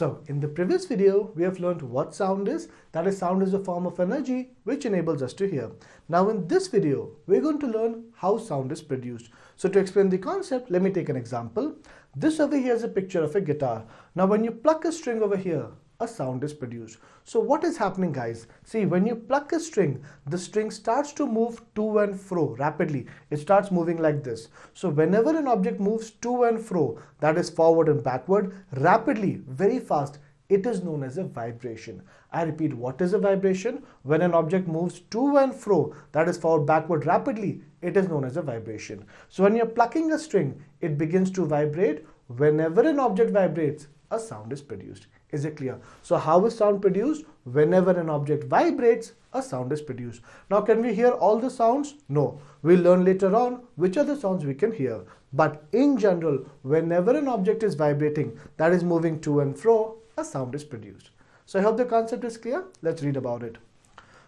So in the previous video, we have learned what sound is. That is, sound is a form of energy which enables us to hear. Now in this video, we're going to learn how sound is produced. So to explain the concept, let me take an example. This over here is a picture of a guitar. Now when you pluck a string over here, a sound is produced. So what is happening, guys? See, when you pluck a string, the string starts to move to and fro rapidly. It starts moving like this. So whenever an object moves to and fro, that is forward and backward, rapidly, very fast, it is known as a vibration. I repeat, what is a vibration? When an object moves to and fro, that is forward, backward, rapidly, it is known as a vibration. So when you're plucking a string, it begins to vibrate. Whenever an object vibrates, a sound is produced. Is it clear? So how is sound produced? Whenever an object vibrates, a sound is produced. Now can we hear all the sounds? No. We'll learn later on which are the sounds we can hear. But in general, whenever an object is vibrating, that is moving to and fro, a sound is produced. So I hope the concept is clear. Let's read about it.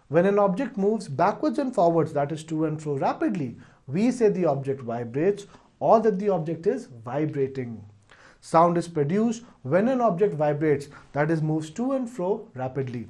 When an object moves backwards and forwards, that is to and fro rapidly, we say the object vibrates or that the object is vibrating. Sound is produced when an object vibrates, that is moves to and fro rapidly.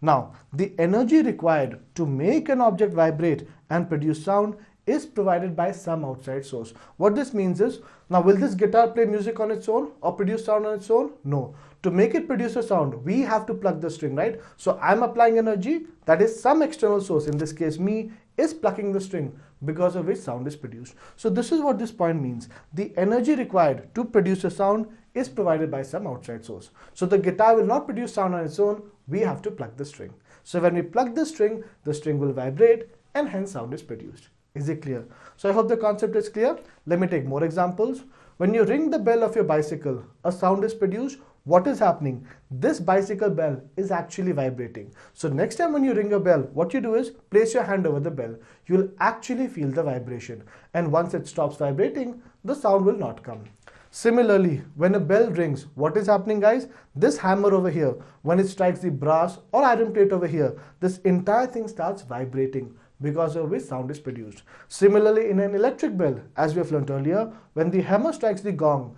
Now, the energy required to make an object vibrate and produce sound is provided by some outside source. What this means is, now will this guitar play music on its own or produce sound on its own? No. To make it produce a sound, we have to pluck the string, right? So I'm applying energy, that is some external source, in this case me, is plucking the string, because of which sound is produced. So this is what this point means. The energy required to produce a sound is provided by some outside source. So the guitar will not produce sound on its own, we have to pluck the string. So when we pluck the string will vibrate and hence sound is produced. Is it clear? So I hope the concept is clear. Let me take more examples. When you ring the bell of your bicycle, a sound is produced. What is happening? This bicycle bell is actually vibrating. So next time when you ring a bell, what you do is place your hand over the bell. You'll actually feel the vibration. And once it stops vibrating, the sound will not come. Similarly, when a bell rings, what is happening, guys? This hammer over here, when it strikes the brass or iron plate over here, this entire thing starts vibrating, because of which sound is produced. Similarly, in an electric bell, as we have learned earlier, when the hammer strikes the gong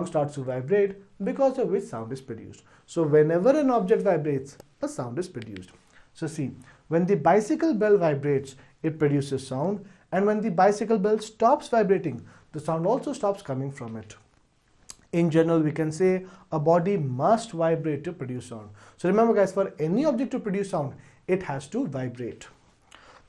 starts to vibrate, because of which sound is produced. So whenever an object vibrates, a sound is produced. So see, when the bicycle bell vibrates, it produces sound, and when the bicycle bell stops vibrating, the sound also stops coming from it. In general, we can say a body must vibrate to produce sound. So remember, guys, for any object to produce sound, it has to vibrate.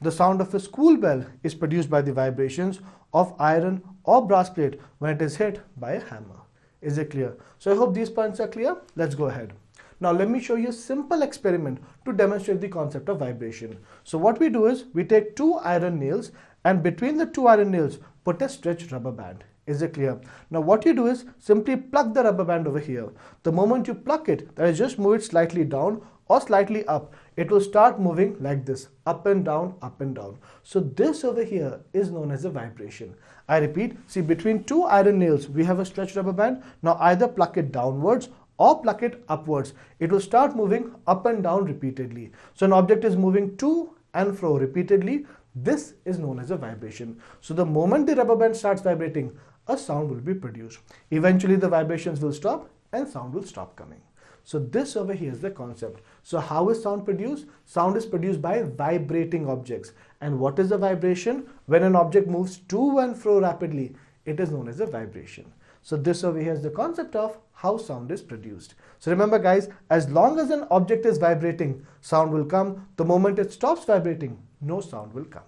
The sound of a school bell is produced by the vibrations of iron or brass plate when it is hit by a hammer. Is it clear? So I hope these points are clear. Let's go ahead. Now let me show you a simple experiment to demonstrate the concept of vibration. So what we do is we take two iron nails and between the two iron nails put a stretched rubber band. Is it clear? Now what you do is simply pluck the rubber band over here. The moment you pluck it, that is, just move it slightly down or slightly up, it will start moving like this, up and down, up and down. So this over here is known as a vibration. I repeat, see, between two iron nails, we have a stretched rubber band. Now either pluck it downwards or pluck it upwards. It will start moving up and down repeatedly. So an object is moving to and fro repeatedly. This is known as a vibration. So the moment the rubber band starts vibrating, a sound will be produced. Eventually the vibrations will stop and sound will stop coming. So this over here is the concept. So how is sound produced? Sound is produced by vibrating objects. And what is a vibration? When an object moves to and fro rapidly, it is known as a vibration. So this over here is the concept of how sound is produced. So remember, guys, as long as an object is vibrating, sound will come. The moment it stops vibrating, no sound will come.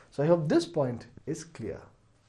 So I hope this point is clear.